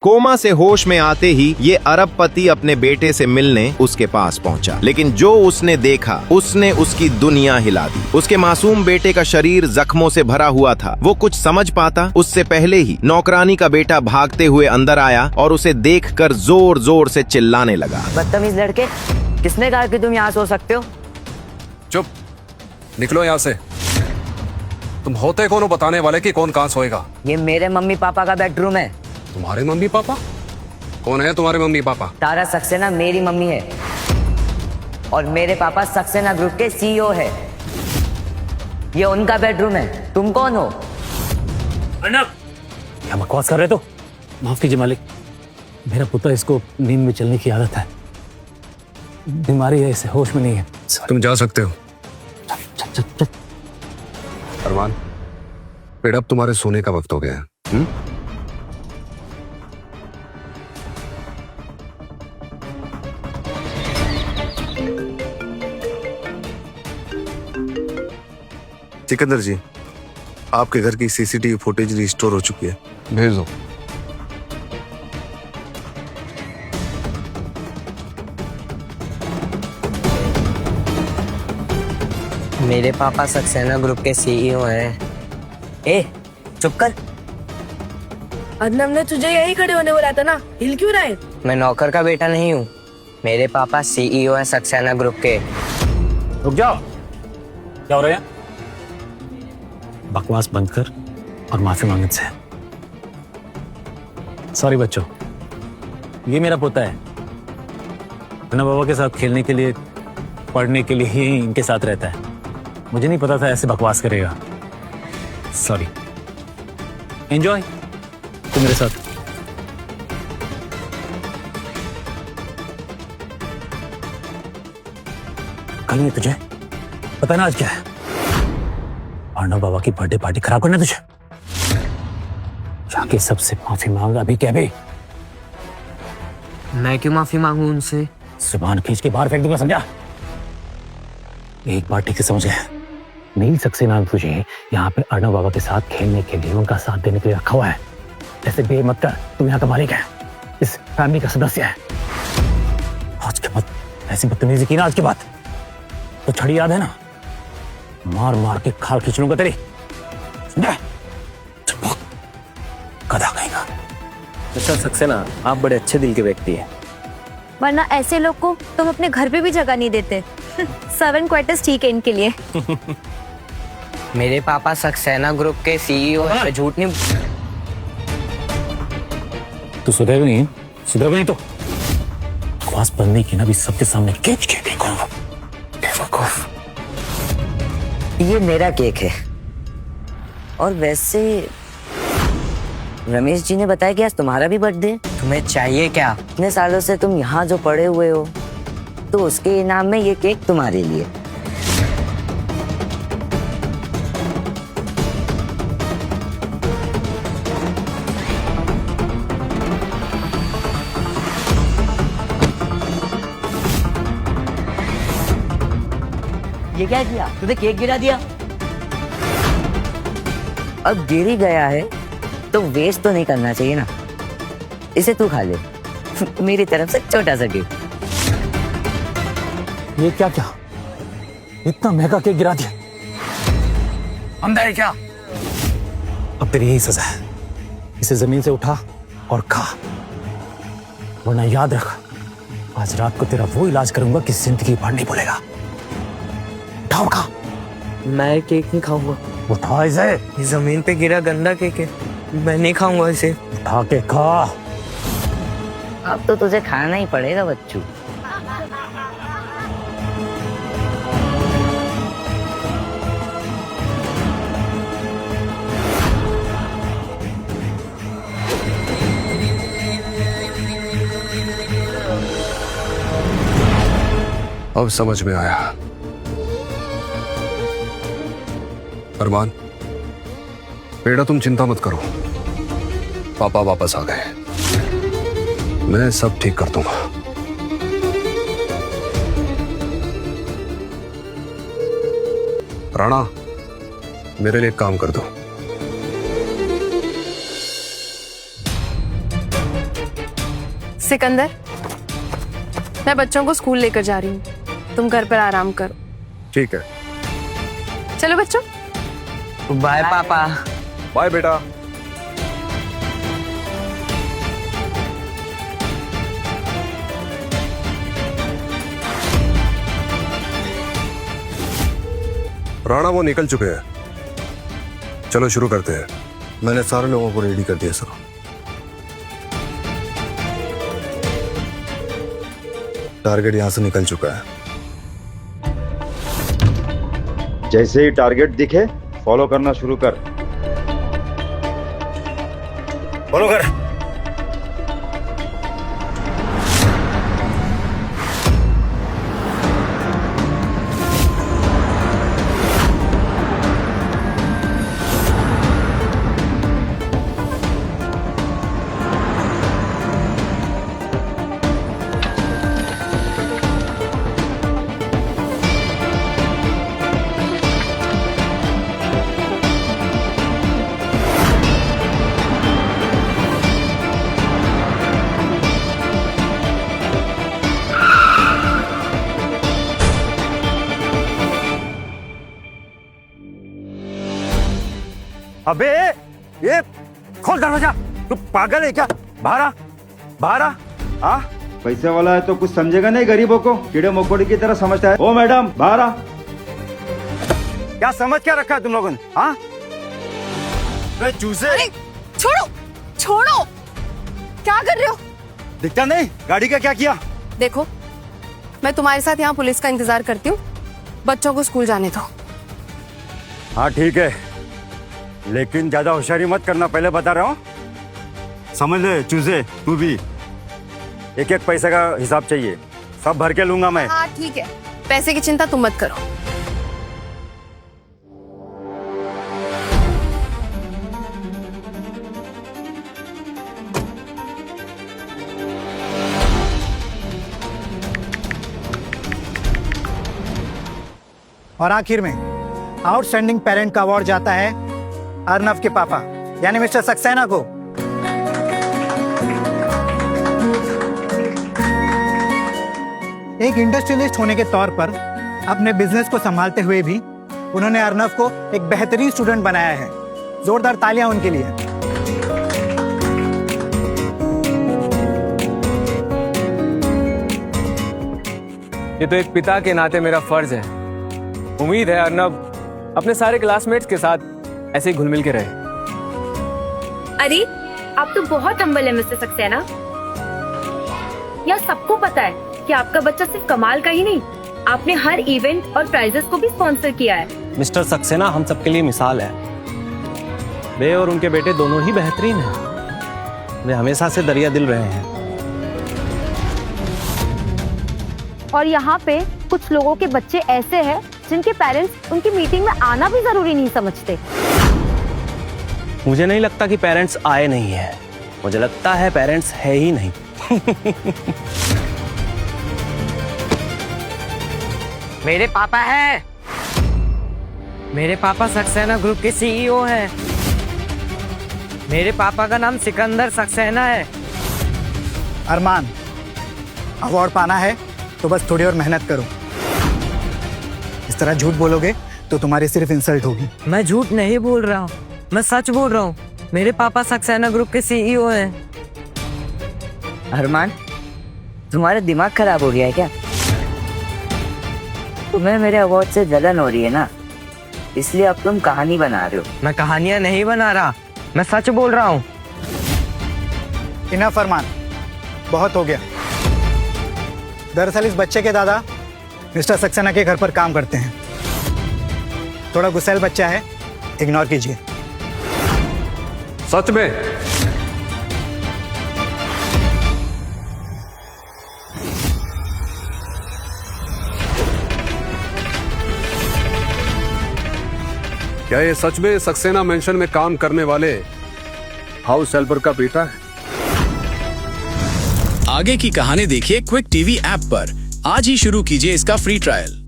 Coma से होश में आते ही ये अरबपति अपने बेटे से मिलने उसके पास पहुंचा, लेकिन जो उसने देखा उसने उसकी दुनिया हिला दी। उसके मासूम बेटे का शरीर जख्मों से भरा हुआ था। वो कुछ समझ पाता उससे पहले ही नौकरानी का बेटा भागते हुए अंदर आया और उसे देखकर जोर जोर से चिल्लाने लगा। बदतमीज लड़के, किसने कहा कि तुम यहाँ सो सकते हो? चुप, निकलो यहाँ से। तुम होते कौन हो बताने वाले कि कौन कहाँ सोएगा? ये मेरे मम्मी पापा का बेडरूम है। तुम्हारे मम्मी पापा? कौन है तुम्हारे मम्मी पापा? तारा सक्सेना मेरी मम्मी है और मेरे पापा सक्सेना ग्रुप के सीईओ है। ये उनका बेडरूम है। तुम कौन हो? अर्नब, क्या बकवास कर रहे तो? माफ कीजिए मालिक, मेरा पुत्र, इसको नींद में चलने की आदत है। बीमारी है, इसे होश में नहीं है। तुम जा सकते हो। चल, चल, चल। अरमान, बेटा अब तुम्हारे सोने का वक्त हो गया है। सिकंदर जी, आपके घर की सीसीटीवी फुटेज रिस्टोर हो चुकी है। भेज दो। मेरे पापा सक्सेना ग्रुप के सीईओ हैं। ए, चुप कर। अदनब ने तुझे यही खड़े होने बोला था ना, हिल क्यों रहा है? मैं नौकर का बेटा नहीं हूँ। मेरे पापा सीईओ हैं सक्सेना ग्रुप के। रुक जाओ, क्या हो रहा है? बकवास बंद कर और माफी मांगने से। सॉरी बच्चों, ये मेरा पोता है। अपने बाबा के साथ खेलने के लिए, पढ़ने के लिए ही इनके साथ रहता है। मुझे नहीं पता था ऐसे बकवास करेगा। सॉरी। एंजॉय तू मेरे साथ। कल नहीं तुझे पता ना आज क्या है? अर्नब बाबा की बर्थडे पार्टी खराब करना तुझे। जाके सबसे माफी मांग अभी क्या भी। मैं क्यों माफी मांगू उनसे? जुबान खींच के बाहर फेंक दूंगा, समझा? एक बार ठीक से समझ गया, मेरी सक्सेना ने तुझे यहाँ पे अर्नब बाबा के साथ खेलने के लिए, उनका साथ देने के लिए रखा हुआ है। ऐसे बे मत कर, तुम यहाँ का मालिक है, इस फैमिली का सदस्य है। आज के बाद ऐसी बदतमीजी की ना, आज के बाद तो छड़ी याद है ना, मार मार के खाल खींच लूंगा तेरी, समझा? गधा कहेगा। मिस्टर सक्सेना, आप बड़े अच्छे दिल के व्यक्ति हैं। वरना ऐसे लोग को तुम अपने घर पे भी जगह नहीं देते। सर्वेंट क्वार्टर्स ठीक है इनके लिए। मेरे पापा सक्सेना ग्रुप के सीईओ हैं। झूठ नहीं। तू सुधरेगा नहीं, सुधरेगा नहीं तो बकवास बंद नहीं की ना, भी सबके सामने खींच के देखूंगा। बेवकूफ। ये मेरा केक है। और वैसे रमेश जी ने बताया कि आज तुम्हारा भी बर्थडे। तुम्हें चाहिए क्या? इतने सालों से तुम यहाँ जो पड़े हुए हो, तो उसके इनाम में ये केक तुम्हारे लिए। ये क्या किया? तूने केक गिरा दिया। अब गिर ही गया है तो वेस्ट तो नहीं करना चाहिए ना। इसे तू खा ले। मेरी तरफ से छोटा सा गिफ्ट। ये क्या क्या? इतना महंगा केक गिरा दिया। अंधा है क्या? अब तेरी यही सजा है। इसे जमीन से उठा और खा, वरना याद रख, आज रात को तेरा वो इलाज करूंगा कि जिंदगी भर नहीं भूलेगा। उठा और खा। मैं केक नहीं खाऊंगा। उठा इसे। ये जमीन पे गिरा गंदा केक है, मैं नहीं खाऊंगा इसे। उठा के खा। अब तो तुझे खाना ही पड़ेगा बच्चू। अब समझ में आया। अरमान, बेटा तुम चिंता मत करो, पापा वापस आ गए। मैं सब ठीक कर दूंगा। राणा, मेरे लिए एक काम कर दो। सिकंदर, मैं बच्चों को स्कूल लेकर जा रही हूँ, तुम घर पर आराम करो। ठीक है। चलो बच्चों। बाय पापा। बाय बेटा। राणा वो निकल चुके हैं, चलो शुरू करते हैं। मैंने सारे लोगों को रेडी कर दिया सर। टारगेट यहां से निकल चुका है। जैसे ही टारगेट दिखे फॉलो करना शुरू कर। फॉलो कर। अबे ये खोल दरवाजा, तू पागल है क्या? बाहर आ, बाहर आ। हाँ पैसे वाला है तो कुछ समझेगा नहीं, गरीबों को कीड़े मकोड़े की तरह समझता है। ओ मैडम बाहर आ। क्या समझ क्या रखा है तुम लोगों ने? हाँ चूसे। छोड़ो छोड़ो, क्या कर रहे हो? दिखता नहीं गाड़ी का क्या किया? देखो, मैं तुम्हारे साथ यहाँ पुलिस का इंतजार करती हूँ, बच्चों को स्कूल जाने दो। हाँ ठीक है, लेकिन ज्यादा होशियारी मत करना, पहले बता रहा हूँ। समझ ले चूजे, तू भी एक एक पैसे का हिसाब चाहिए, सब भर के लूंगा मैं। हाँ ठीक है, पैसे की चिंता तुम मत करो। और आखिर में आउटस्टैंडिंग पेरेंट का अवार्ड जाता है अर्नव के पापा यानी मिस्टर सक्सेना को। एक इंडस्ट्रियलिस्ट होने के तौर पर अपने बिजनेस को संभालते हुए भी उन्होंने अर्नव को एक बेहतरीन स्टूडेंट बनाया है। जोरदार तालियां उनके लिए। ये तो एक पिता के नाते मेरा फर्ज है। उम्मीद है अर्नव अपने सारे क्लासमेट्स के साथ ऐसे ही घुल मिल के रहे। अरे आप तो बहुत हम्बल है मिस्टर सक्सेना। यह सबको पता है कि आपका बच्चा सिर्फ कमाल का ही नहीं, आपने हर इवेंट और प्राइजेस को भी स्पॉन्सर किया है। मिस्टर सक्सेना हम सबके लिए मिसाल है। वे और उनके बेटे दोनों ही बेहतरीन हैं। वे हमेशा से दरिया दिल रहे हैं। और यहाँ पे कुछ लोगों के बच्चे ऐसे हैं जिनके पेरेंट्स उनकी मीटिंग में आना भी जरूरी नहीं समझते। मुझे नहीं लगता कि पेरेंट्स आए नहीं है, मुझे लगता है पेरेंट्स है ही नहीं। मेरे पापा है, मेरे पापा सक्सेना ग्रुप के सीईओ हैं। मेरे पापा का नाम सिकंदर सक्सेना है। अरमान, अवार्ड पाना है तो बस थोड़ी और मेहनत करो। इस तरह झूठ बोलोगे तो तुम्हारी सिर्फ इंसल्ट होगी। मैं झूठ नहीं बोल रहा हूँ, मैं सच बोल रहा हूँ। मेरे पापा सक्सेना ग्रुप के सीईओ हैं। अरमान, तुम्हारा दिमाग खराब हो गया है क्या? तुम्हें मेरे अवार्ड से जलन हो रही है ना, इसलिए अब तुम कहानी बना रहे हो। मैं कहानियां नहीं बना रहा, मैं सच बोल रहा हूँ। इनफ अरमान, बहुत हो गया। दरअसल इस बच्चे के दादा मिस्टर सक्सेना के घर पर काम करते हैं। थोड़ा गुस्सैल बच्चा है, इग्नोर कीजिए। सच में क्या ये सच में सक्सेना मेंशन में काम करने वाले हाउस हेल्पर का बेटा है? आगे की कहानी देखिए क्विक टीवी ऐप पर। आज ही शुरू कीजिए इसका फ्री ट्रायल।